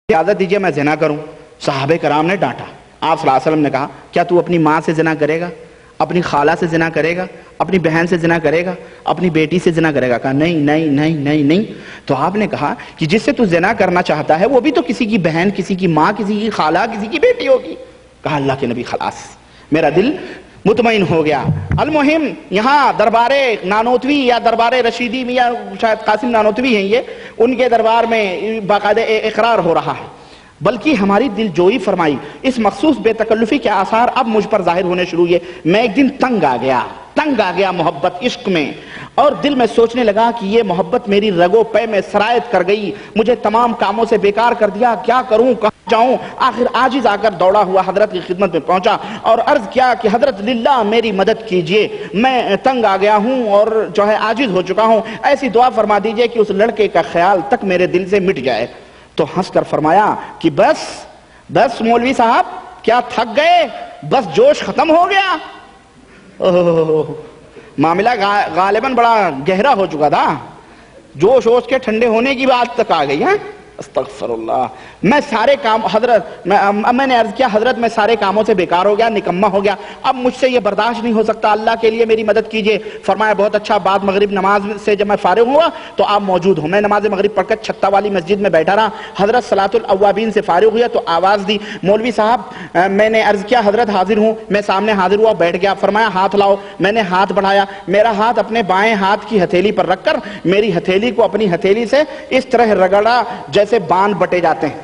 اجازت دیجئے میں زنا کروں. صحابہ کرام نے ڈانٹا. آپ صلی اللہ علیہ وسلم نے کہا کیا تو اپنی ماں سے زنا کرے گا, اپنی خالہ سے زنا کرے گا, اپنی بہن سے زنا کرے گا, اپنی بیٹی سے زنا کرے گا؟ کہا نہیں نہیں نہیں نہیں نہیں. تو آپ نے کہا کہ جس سے تو زنا کرنا چاہتا ہے وہ بھی تو کسی کی بہن, کسی کی ماں, کسی کی خالہ, کسی کی بیٹی ہوگی. کہا اللہ کے نبی خلاص, میرا دل مطمئن ہو گیا. المہم یہاں دربار نانوتوی یا دربار رشیدی میں یا شاید قاسم نانوتوی ہیں یہ, ان کے دربار میں باقاعدہ اقرار ہو رہا ہے. بلکہ ہماری دل جوئی فرمائی. اس مخصوص بے تکلفی کے آثار اب مجھ پر ظاہر ہونے شروع ہوئے. میں ایک دن تنگ آ گیا محبت عشق میں, اور دل میں سوچنے لگا کہ یہ محبت میری رگو پے میں سرایت کر گئی, مجھے تمام کاموں سے بیکار کر دیا. کیا کروں, کہاں جاؤں؟ آخر عاجز آ کر دوڑا ہوا حضرت کی خدمت میں پہنچا اور عرض کیا کہ حضرت للہ میری مدد کیجئے, میں تنگ آ گیا ہوں اور جو ہے عاجز ہو چکا ہوں. ایسی دعا فرما دیجئے کہ اس لڑکے کا خیال تک میرے دل سے مٹ جائے. تو ہنس کر فرمایا کہ بس مولوی صاحب کیا تھک گئے, بس جوش ختم ہو گیا. معاملہ غالباً بڑا گہرا ہو چکا تھا, جوش ہوش کے ٹھنڈے ہونے کی بات تک آ گئی ہے. استغفر اللہ. میں سارے کام میں نے عرض کیا حضرت میں سارے کاموں سے بیکار ہو گیا, نکمہ ہو گیا, اب مجھ سے یہ برداشت نہیں ہو سکتا, اللہ کے لیے میری مدد کیجئے. فرمایا بہت اچھا. بعد مغرب نماز سے جب میں فارغ ہوا تو آپ موجود ہوں. میں نماز مغرب پڑھ کر چھتا والی مسجد میں بیٹھا رہا. حضرت صلاۃ الاوابین سے فارغ ہویا تو آواز دی مولوی صاحب. میں نے عرض کیا حضرت حاضر ہوں. میں سامنے حاضر ہوا, بیٹھ گیا. فرمایا ہاتھ لاؤ. میں نے ہاتھ بڑھایا, میرا ہاتھ اپنے بائیں ہاتھ کی ہتھیلی پر رکھ کر میری ہتھیلی کو اپنی ہتھیلی سے اس طرح رگڑا جیسے باندھ بٹے جاتے ہیں.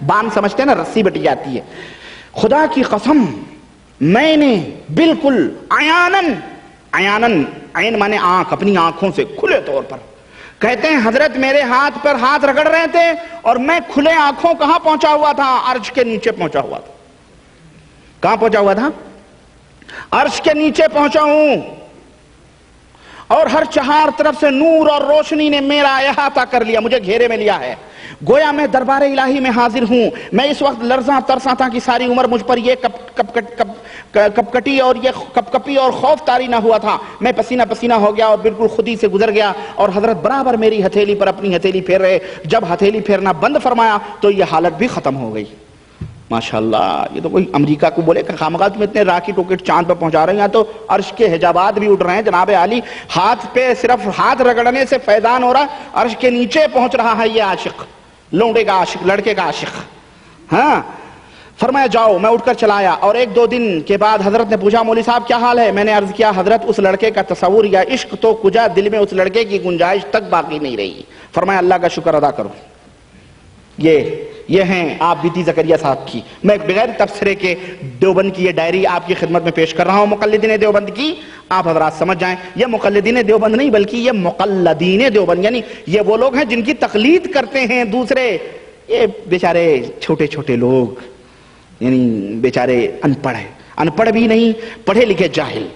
باندھ سمجھتے ہیں نا, رسی بٹی جاتی ہے. خدا کی قسم میں نے بالکل عیانن عین مانے آنکھ, اپنی آنکھوں سے کھلے طور پر کہتے ہیں حضرت میرے ہاتھ پر ہاتھ رگڑ رہے تھے اور میں کھلے آنکھوں کہاں پہنچا ہوا تھا؟ عرش کے نیچے پہنچا ہوا تھا. کہاں پہنچا ہوا تھا؟ عرش کے نیچے پہنچا ہوں, اور ہر چہار طرف سے نور اور روشنی نے میرا احاطہ کر لیا, مجھے گھیرے میں لیا ہے. گویا میں دربار الہی میں حاضر ہوں. میں اس وقت لرزاں ترساں تھا کہ ساری عمر مجھ پر یہ کپکٹی اور یہ کپکپی اور خوف طاری نہ ہوا تھا. میں پسینہ پسینہ ہو گیا اور بالکل خودی سے گزر گیا, اور حضرت برابر میری ہتھیلی پر اپنی ہتھیلی پھیر رہے. جب ہتھیلی پھیرنا بند فرمایا تو یہ حالت بھی ختم ہو گئی. ماشاءاللہ, یہ تو کوئی امریکہ کو بولے کہ خامخواہ تم اتنے راکٹ روکٹ چاند پہ پہنچا رہے ہیں, تو عرش کے حجابات بھی اٹھ رہے ہیں. جناب عالی ہاتھ پہ صرف ہاتھ رگڑنے سے فیضان ہو رہا, عرش کے نیچے پہنچ رہا ہے یہ عاشق, لونڈے کا عاشق, لڑکے کا عاشق. ہاں, فرمایا جاؤ. میں اٹھ کر چلا آیا, اور ایک دو دن کے بعد حضرت نے پوچھا مولوی صاحب کیا حال ہے؟ میں نے عرض کیا حضرت اس لڑکے کا تصور یا عشق تو کجا, دل میں اس لڑکے کی گنجائش تک باقی نہیں رہی. فرمایا اللہ کا شکر ادا کرو. یہ ہیں آپ بیتی زکریا صاحب کی. میں بغیر تبصرے کے دیوبند کی یہ ڈائری آپ کی خدمت میں پیش کر رہا ہوں, مقلدین دیوبند کی. آپ حضرات سمجھ جائیں, یہ مقلدین دیوبند نہیں بلکہ یہ مقلدین دیوبند, یعنی یہ وہ لوگ ہیں جن کی تقلید کرتے ہیں دوسرے. یہ بیچارے چھوٹے چھوٹے لوگ, یعنی بیچارے ان پڑھ ہیں, ان پڑھ بھی نہیں, پڑھے لکھے جاہل,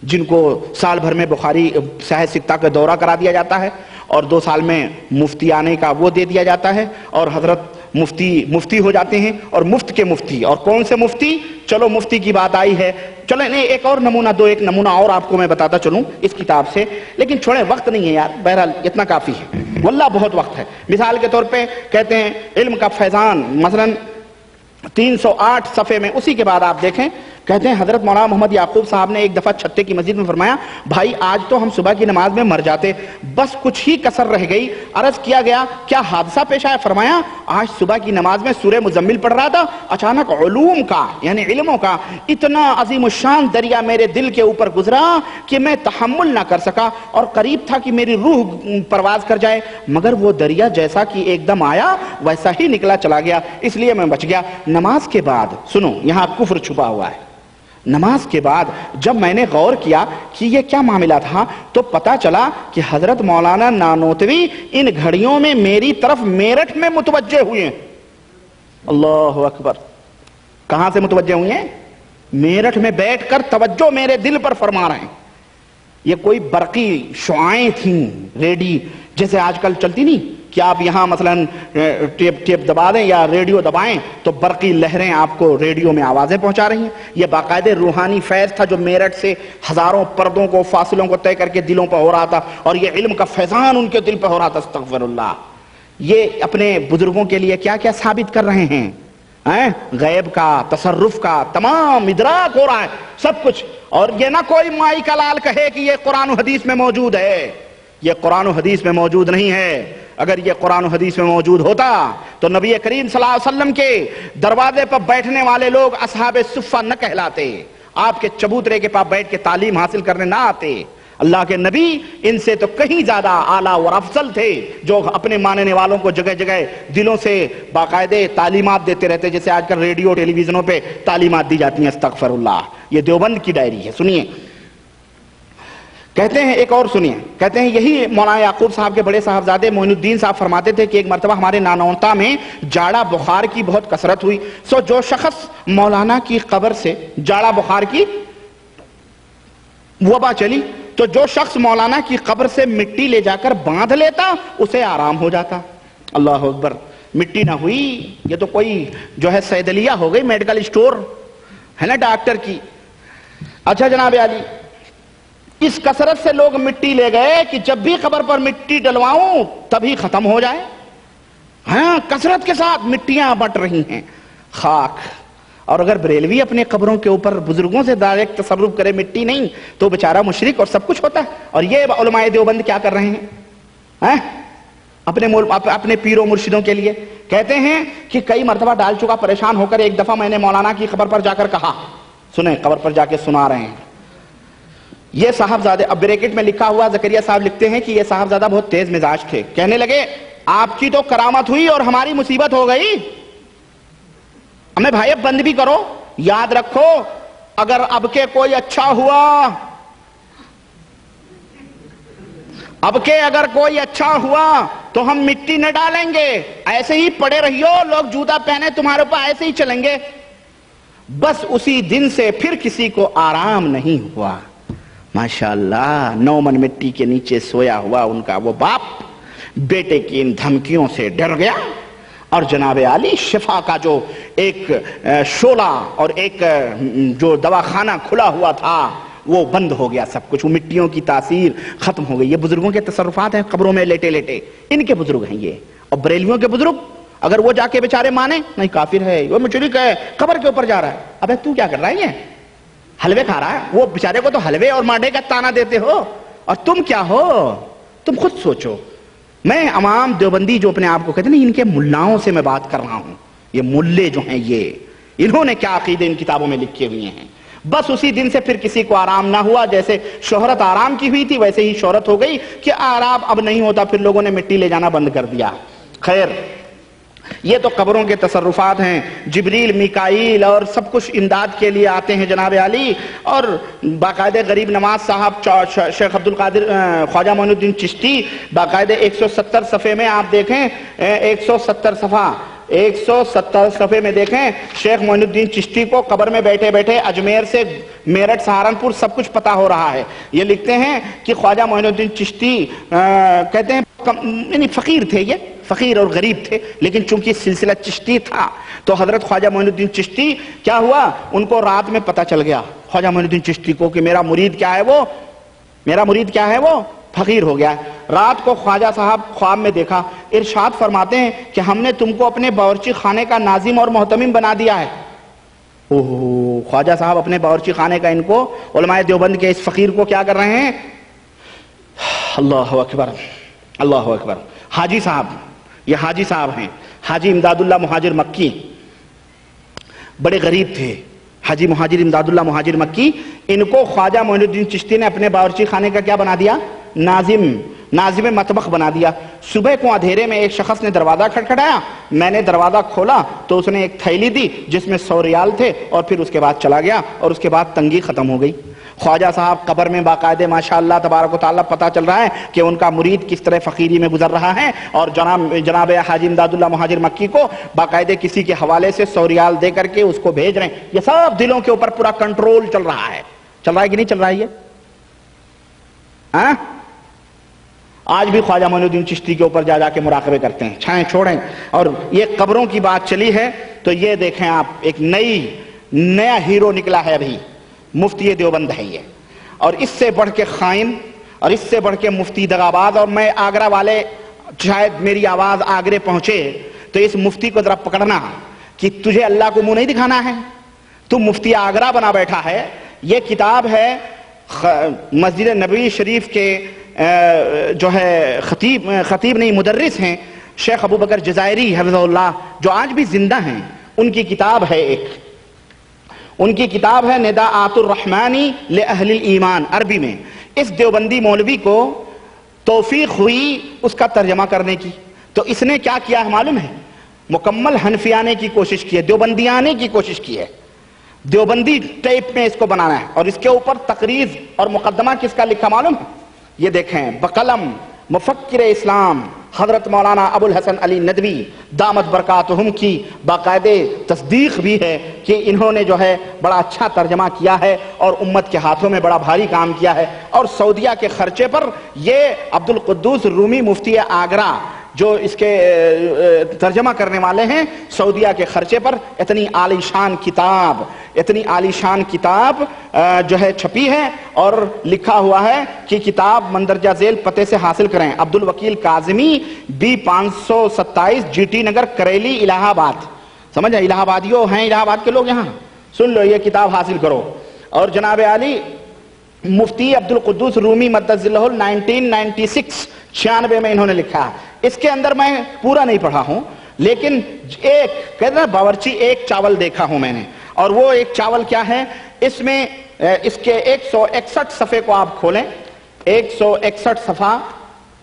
جن کو سال بھر میں بخاری صحیح سکتہ کا دورہ کرا دیا جاتا ہے, اور 2 سال میں مفتی آنے کا وہ دے دیا جاتا ہے, اور حضرت مفتی ہو جاتے ہیں. اور مفت کے مفتی, اور کون سے مفتی؟ چلو مفتی کی بات آئی ہے, چلو نہیں ایک اور نمونہ دو, ایک نمونہ اور آپ کو میں بتاتا چلوں اس کتاب سے, لیکن چھوڑیں وقت نہیں ہے یار, بہرحال اتنا کافی ہے, واللہ بہت وقت ہے. مثال کے طور پہ کہتے ہیں علم کا فیضان, مثلا 308 صفحے میں, اسی کے بعد آپ دیکھیں, کہتے ہیں حضرت مولانا محمد یعقوب صاحب نے ایک دفعہ چھتے کی مسجد میں فرمایا بھائی آج تو ہم صبح کی نماز میں مر جاتے, بس کچھ ہی کسر رہ گئی. عرض کیا گیا کیا حادثہ پیش آیا؟ فرمایا آج صبح کی نماز میں سورہ مزمل پڑھ رہا تھا, اچانک علوم کا یعنی علموں کا اتنا عظیم الشان دریا میرے دل کے اوپر گزرا کہ میں تحمل نہ کر سکا, اور قریب تھا کہ میری روح پرواز کر جائے, مگر وہ دریا جیسا کہ ایک دم آیا ویسا ہی نکلا چلا گیا, اس لیے میں بچ گیا. نماز کے بعد سنو, یہاں کفر چھپا ہوا ہے. نماز کے بعد جب میں نے غور کیا کہ یہ کیا معاملہ تھا, تو پتا چلا کہ حضرت مولانا نانوتوی ان گھڑیوں میں میری طرف میرٹھ میں متوجہ ہوئے ہیں. اللہ اکبر. کہاں سے متوجہ ہوئے ہیں؟ میرٹھ میں بیٹھ کر توجہ میرے دل پر فرما رہے ہیں. یہ کوئی برقی شعائیں تھیں ریڈی, جیسے آج کل چلتی نہیں کہ آپ یہاں مثلا ٹیپ دبا دیں یا ریڈیو دبائیں تو برقی لہریں آپ کو ریڈیو میں آوازیں پہنچا رہی ہیں. یہ باقاعدہ روحانی فیض تھا جو میرٹھ سے ہزاروں پردوں کو, فاصلوں کو طے کر کے دلوں پہ ہو رہا تھا, اور یہ علم کا فیضان ان کے دل پہ ہو رہا تھا. استغفر اللہ. یہ اپنے بزرگوں کے لیے کیا کیا ثابت کر رہے ہیں، غیب کا، تصرف کا، تمام ادراک ہو رہا ہے سب کچھ. اور یہ نہ کوئی مائی کا لال کہے کہ یہ قرآن و حدیث میں موجود ہے، یہ قرآن و حدیث میں موجود نہیں ہے. اگر یہ قرآن و حدیث میں موجود ہوتا تو نبی کریم صلی اللہ علیہ وسلم کے دروازے پر بیٹھنے والے لوگ اصحاب صفہ نہ کہلاتے، آپ کے چبوترے کے پاس بیٹھ کے تعلیم حاصل کرنے نہ آتے. اللہ کے نبی ان سے تو کہیں زیادہ اعلیٰ اور افضل تھے، جو اپنے ماننے والوں کو جگہ جگہ دلوں سے باقاعدہ تعلیمات دیتے رہتے، جیسے آج کل ریڈیو ٹیلی ویژنوں پہ تعلیمات دی جاتی ہیں. استغفر اللہ. یہ دیوبند کی ڈائری ہے، سنیے. کہتے ہیں ایک اور سنیے، کہتے ہیں یہی مولانا یعقوب صاحب کے بڑے صاحبزادے معین الدین صاحب فرماتے تھے کہ ایک مرتبہ ہمارے نانوتا میں جاڑا بخار کی بہت کثرت ہوئی. سو جو شخص مولانا کی قبر سے جاڑا بخار کی وبا چلی تو جو شخص مولانا کی قبر سے مٹی لے جا کر باندھ لیتا اسے آرام ہو جاتا. اللہ اکبر. مٹی نہ ہوئی، یہ تو کوئی جو ہے صیدلیہ ہو گئی، میڈیکل اسٹور ہے نا ڈاکٹر کی. اچھا جناب عالی، اس کثرت سے لوگ مٹی لے گئے کہ جب بھی قبر پر مٹی ڈلواؤں تبھی ختم ہو جائے. ہاں، کثرت کے ساتھ مٹیاں بٹ رہی ہیں، خاک. اور اگر بریلوی اپنے قبروں کے اوپر بزرگوں سے ڈائریکٹ تصرف کرے، مٹی نہیں، تو بیچارہ مشرک اور سب کچھ ہوتا ہے. اور یہ علماء دیوبند کیا کر رہے ہیں اپنے پیروں مرشدوں کے لیے؟ کہتے ہیں کہ کئی مرتبہ ڈال چکا، پریشان ہو کر ایک دفعہ میں نے مولانا کی قبر پر جا کر کہا، سنیں، قبر پر جا کے سنا رہے ہیں یہ صاحبزادے. اب بریکٹ میں لکھا ہوا زکریا صاحب لکھتے ہیں کہ یہ صاحبزادہ بہت تیز مزاج تھے. کہنے لگے آپ کی تو کرامت ہوئی اور ہماری مصیبت ہو گئی. ہمیں بھائی اب بند بھی کرو. یاد رکھو اگر اب کے کوئی اچھا ہوا، اب کے اگر کوئی اچھا ہوا تو ہم مٹی نہ ڈالیں گے، ایسے ہی پڑے رہیو، لوگ جوتا پہنے تمہارے اوپر ایسے ہی چلیں گے. بس اسی دن سے پھر کسی کو آرام نہیں ہوا. ماشاءاللہ. 9 من مٹی کے نیچے سویا ہوا ان کا وہ باپ بیٹے کی ان دھمکیوں سے ڈر گیا، اور جناب عالی شفا کا جو ایک شعلہ اور ایک جو دواخانہ کھلا ہوا تھا وہ بند ہو گیا. سب کچھ، وہ مٹیوں کی تاثیر ختم ہو گئی. یہ بزرگوں کے تصرفات ہیں قبروں میں لیٹے لیٹے، ان کے بزرگ ہیں یہ. اور بریلویوں کے بزرگ اگر وہ جا کے بیچارے مانے نہیں کافر ہے، وہ مشرک ہے، قبر کے اوپر جا رہا ہے. ابے تو کیا کر رہا ہے؟ حلوے کھا رہا ہے. وہ بیچارے کو تو حلوے اور مانڈے کا تانا دیتے ہو، اور تم کیا ہو؟ تم خود سوچو. میں عوام دیوبندی جو اپنے آپ کو کہتے ہیں ان کے ملاؤں سے میں بات کر رہا ہوں. یہ ملے جو ہیں یہ انہوں نے کیا عقیدے ان کتابوں میں لکھے ہوئے ہیں. بس اسی دن سے پھر کسی کو آرام نہ ہوا. جیسے شہرت آرام کی ہوئی تھی ویسے ہی شہرت ہو گئی کہ آرام اب نہیں ہوتا. پھر لوگوں نے مٹی لے جانا بند کر دیا. خیر، یہ تو قبروں کے تصرفات ہیں. جبریل، میکائیل اور سب کچھ امداد کے لیے آتے ہیں جناب عالی. اور باقاعدہ غریب نواز صاحب، شیخ عبد القادر خواجہ معین الدین چشتی، باقاعدہ 170 صفحے میں آپ دیکھیں، 170 صفحے میں دیکھیں، شیخ معین الدین چشتی کو قبر میں بیٹھے بیٹھے اجمیر سے میرٹھ، سہارنپور سب کچھ پتا ہو رہا ہے. یہ لکھتے ہیں کہ خواجہ معین الدین چشتی کہتے ہیں یعنی فقیر تھے، یہ فقیر اور غریب تھے، لیکن چونکہ سلسلہ چشتی تھا تو حضرت خواجہ معین الدین چشتی کیا ہوا، ان کو رات میں پتہ چل گیا خواجہ معین الدین چشتی کو کہ میرا مرید کیا ہے وہ فقیر ہو گیا. رات کو خواجہ صاحب خواب میں دیکھا. ارشاد فرماتے ہیں کہ ہم نے تم کو اپنے باورچی خانے کا ناظم اور محتمم بنا دیا ہے. اوہ، خواجہ صاحب اپنے باورچی خانے کا ان کو، علماء دیوبند کے اس فقیر کو کیا کر رہے ہیں؟ اللہ اکبر، اللہ اکبر. حاجی صاحب، یہ حاجی صاحب ہیں، حاجی امداد اللہ مہاجر مکی، بڑے غریب تھے. حاجی مہاجر امداد اللہ مہاجر مکی، ان کو خواجہ معین الدین چشتی نے اپنے باورچی خانے کا کیا بنا دیا؟ ناظم مطبخ بنا دیا. صبح کو اندھیرے میں ایک شخص نے دروازہ کھٹکھٹایا. میں نے دروازہ کھولا تو اس نے ایک تھیلی دی جس میں 100 ریال تھے، اور پھر اس کے بعد چلا گیا، اور اس کے بعد تنگی ختم ہو گئی. خواجہ صاحب قبر میں باقاعدہ ماشاءاللہ تبارک و تعالیٰ پتہ چل رہا ہے کہ ان کا مرید کس طرح فقیری میں گزر رہا ہے. اور جناب حاجی امداد اللہ مہاجر مکی کو باقاعدہ کسی کے حوالے سے 100 ریال دے کر کے اس کو بھیج رہے ہیں. یہ سب دلوں کے اوپر پورا کنٹرول چل رہا ہے کہ نہیں چل رہا ہے یہ؟ آج بھی خواجہ معین الدین چشتی کے اوپر جا کے مراقبے کرتے ہیں، چھائیں چھوڑیں. اور یہ قبروں کی بات چلی ہے تو یہ دیکھیں آپ، ایک نیا ہیرو نکلا ہے ابھی، مفتی دیوبند ہے یہ. اور اس سے بڑھ کے خائن اور اس سے بڑھ کے مفتی دغاباز. اور میں آگرہ والے شاید میری آواز آگرے پہنچے تو اس مفتی کو ذرا پکڑنا کہ تجھے اللہ کو منہ نہیں دکھانا ہے، تو مفتی آگرہ بنا بیٹھا ہے۔ یہ کتاب ہے مسجد نبوی شریف کے جو ہے خطیب نہیں مدرس ہیں شیخ ابو بکر جزائری حفظہ اللہ، جو آج بھی زندہ ہیں، ان کی کتاب ہے ان کی کتاب ہے نداءات الرحمانی لأہل الایمان، عربی میں۔ اس دیوبندی مولوی کو توفیق ہوئی اس کا ترجمہ کرنے کی، تو اس نے کیا کیا ہے معلوم ہے؟ مکمل حنفی آنے کی کوشش کی ہے، دیوبندی آنے کی کوشش کی ہے، دیوبندی ٹیپ میں اس کو بنانا ہے، اور اس کے اوپر تقریر اور مقدمہ کس کا لکھا معلوم ہے؟ یہ دیکھیں، بقلم مفکر اسلام حضرت مولانا ابو الحسن علی ندوی دامت برکاتہم کی باقاعدہ تصدیق بھی ہے کہ انہوں نے جو ہے بڑا اچھا ترجمہ کیا ہے اور امت کے ہاتھوں میں بڑا بھاری کام کیا ہے، اور سعودیہ کے خرچے پر یہ عبد القدوس رومی مفتی آگرہ جو اس کے ترجمہ کرنے والے ہیں، سعودیہ کے خرچے پر اتنی عالی شان کتاب جو ہے چھپی ہے، اور لکھا ہوا ہے کہ کتاب مندرجہ ذیل پتے سے حاصل کریں، Abdul Wakil Kazmi B 527 G T Nagar Kareli Allahabad. سمجھا؟ الہ آبادیوں ہیں، الہ آباد کے لوگ یہاں سن لو، یہ کتاب حاصل کرو۔ اور جناب عالی مفتی عبد القدوس رومی مدد ذلہ 1996 میں انہوں نے لکھا ہے۔ اس کے اندر میں پورا نہیں پڑھا ہوں، لیکن ایک کہتے ہیں باورچی ایک چاول دیکھا ہوں میں نے، اور وہ ایک چاول کیا ہے؟ اس میں اس کے 161 صفحے کو آپ کھولیں، 161 صفحہ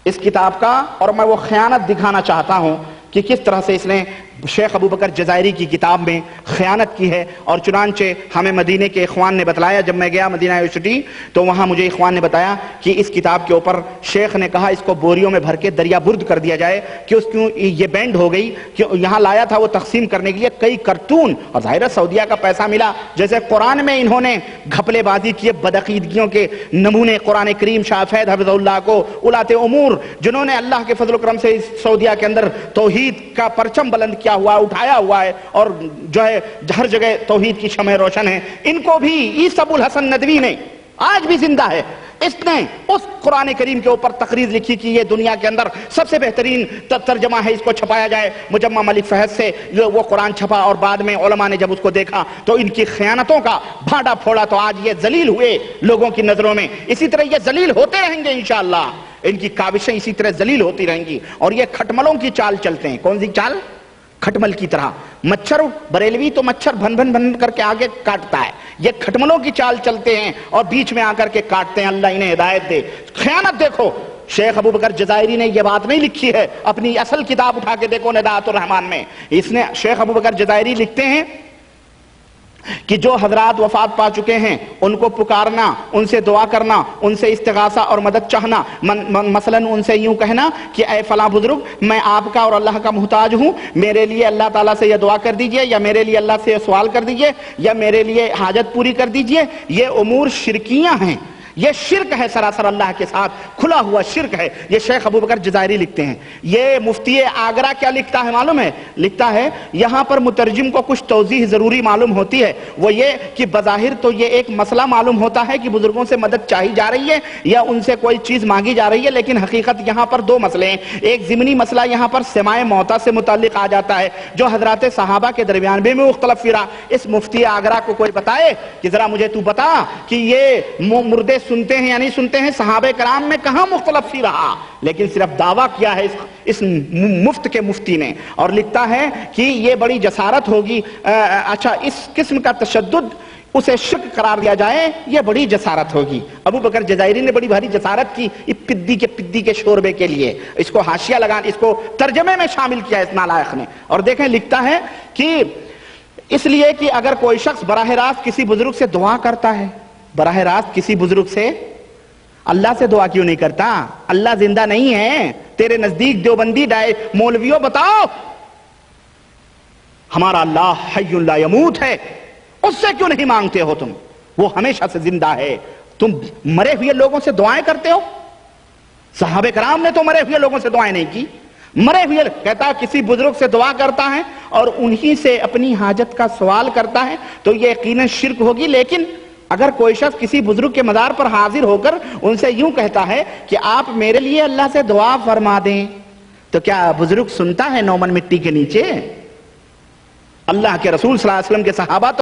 اس کتاب کا، اور میں وہ خیانت دکھانا چاہتا ہوں کہ کس طرح سے اس نے شیخ ابو بکر جزائری کی کتاب میں خیانت کی ہے۔ اور چنانچہ ہمیں مدینے کے اخوان نے بتلایا، جب میں گیا مدینہ یونیورسٹی تو وہاں مجھے اخوان نے بتایا کہ اس کتاب کے اوپر شیخ نے کہا اس کو بوریوں میں بھر کے دریا برد کر دیا جائے، کہ اس کیوں یہ بینڈ ہو گئی، کہ یہاں لایا تھا وہ تقسیم کرنے کے لیے کئی کرتون، اور ظاہر سعودیہ کا پیسہ ملا، جیسے قرآن میں انہوں نے گھپلے بازی کیے، بدعقیدگیوں کے نمونے قرآن کریم شاہ فید حفظہ اللہ کو اولاد امور، جنہوں نے اللہ کے فضل و کرم سے سعودیہ کے اندر توحید کا پرچم بلند کیا ہوا، اٹھایا ہوا ہے، اور جو ہے ہر جگہ توحید کی شمع روشن ہے، ان کو بھی عیسی ابو الحسن ندوی نے، آج بھی زندہ ہے، اس نے اس قرآن کریم کے اوپر تقریر لکھی کہ یہ دنیا کے اندر سب سے بہترین ترجمہ ہے، اس کو چھپایا جائے۔ مجمع ملک فہد سے وہ قرآن چھپا، اور بعد میں علماء نے جب اس کو دیکھا تو ان کی خیانتوں کا بھانڈا پھوڑا، تو آج یہ ذلیل ہوئے لوگوں کی نظروں میں۔ اسی طرح یہ ذلیل ہوتے رہیں گے انشاءاللہ، ان کی کاوشیں اسی طرح ذلیل ہوتی رہیں گی، اور یہ کھٹملوں کی چال چلتے ہیں۔ کون سی چال؟ کھٹمل کی طرح۔ مچھر بریلوی تو مچھر بھن بھن بھن کر کے آگے کاٹتا ہے، یہ کھٹملوں کی چال چلتے ہیں اور بیچ میں آ کر کے کاٹتے ہیں۔ اللہ انہیں ہدایت دے۔ خیانت دیکھو، شیخ ابو بکر جزائری نے یہ بات نہیں لکھی ہے، اپنی اصل کتاب اٹھا کے دیکھو نداءۃ الرحمان میں، اس نے شیخ ابو بکر جزائری لکھتے ہیں کہ جو حضرات وفات پا چکے ہیں ان کو پکارنا، ان سے دعا کرنا، ان سے استغاثہ اور مدد چاہنا، مثلا ان سے یوں کہنا کہ اے فلاں بزرگ، میں آپ کا اور اللہ کا محتاج ہوں، میرے لیے اللہ تعالیٰ سے یہ دعا کر دیجئے، یا میرے لیے اللہ سے یہ سوال کر دیجئے، یا میرے لیے حاجت پوری کر دیجئے۔ یہ امور شرکیاں ہیں، یہ شرک ہے، سراسر اللہ کے ساتھ کھلا ہوا شرک ہے۔ یہ شیخ ابو بکر جزائری لکھتے ہیں۔ یہ مفتی آگرہ کیا لکھتا ہے معلوم ہے؟ لکھتا ہے، یہاں پر مترجم کو کچھ توضیح ضروری معلوم ہوتی ہے، وہ یہ کہ بظاہر تو یہ ایک مسئلہ معلوم ہوتا ہے کہ بزرگوں سے مدد چاہی جا رہی ہے یا ان سے کوئی چیز مانگی جا رہی ہے، لیکن حقیقت یہاں پر دو مسئلے ہیں۔ ایک ضمنی مسئلہ یہاں پر سماع موتیٰ سے متعلق آ جاتا ہے، جو حضرات صحابہ کے درمیان بھی مختلف فرا۔ اس مفتی آگرہ کو کوئی بتائے کہ ذرا مجھے تو بتا کہ یہ مردے سنتے ہیں یا نہیں سنتے ہیں؟ صحابہ کرام میں کہاں مختلف ہی رہا، لیکن صرف دعویٰ کیا ہے اس مفت کے مفتی نے، اور لکھتا ہے کہ یہ بڑی جسارت ہوگی، اچھا اس قسم کا تشدد اسے شرک قرار دیا جائے، یہ بڑی جسارت ہوگی۔ ابو بکر جزائری نے بڑی بھاری جسارت کی پدی کے شوربے کے لیے، اس کو حاشیہ لگا، اس کو ترجمے میں شامل کیا اس نالائق نے۔ اور دیکھیں لکھتا ہے کہ اس لیے کہ اگر کوئی شخص براہ راست کسی بزرگ سے دعا کرتا ہے، براہ راست کسی بزرگ سے، اللہ سے دعا کیوں نہیں کرتا؟ اللہ زندہ نہیں ہے تیرے نزدیک؟ دیوبندی مولویوں بتاؤ، ہمارا اللہ حی لا یموت ہے، اس سے کیوں نہیں مانگتے ہو تم؟ وہ ہمیشہ سے زندہ ہے، تم مرے ہوئے لوگوں سے دعائیں کرتے ہو؟ صحابہ کرام نے تو مرے ہوئے لوگوں سے دعائیں نہیں کی، مرے ہوئے کہتا کسی بزرگ سے دعا کرتا ہے اور انہی سے اپنی حاجت کا سوال کرتا ہے تو یہ یقیناً شرک ہوگی۔ لیکن اگر کوئی شخص کسی بزرگ کے مزار پر حاضر ہو کر ان سے یوں کہتا ہے کہ آپ میرے لیے اللہ سے دعا فرما دیں، تو کیا بزرگ سنتا ہے نومن مٹی کے نیچے؟ اللہ کے رسول صلی اللہ علیہ وسلم کے صحابہ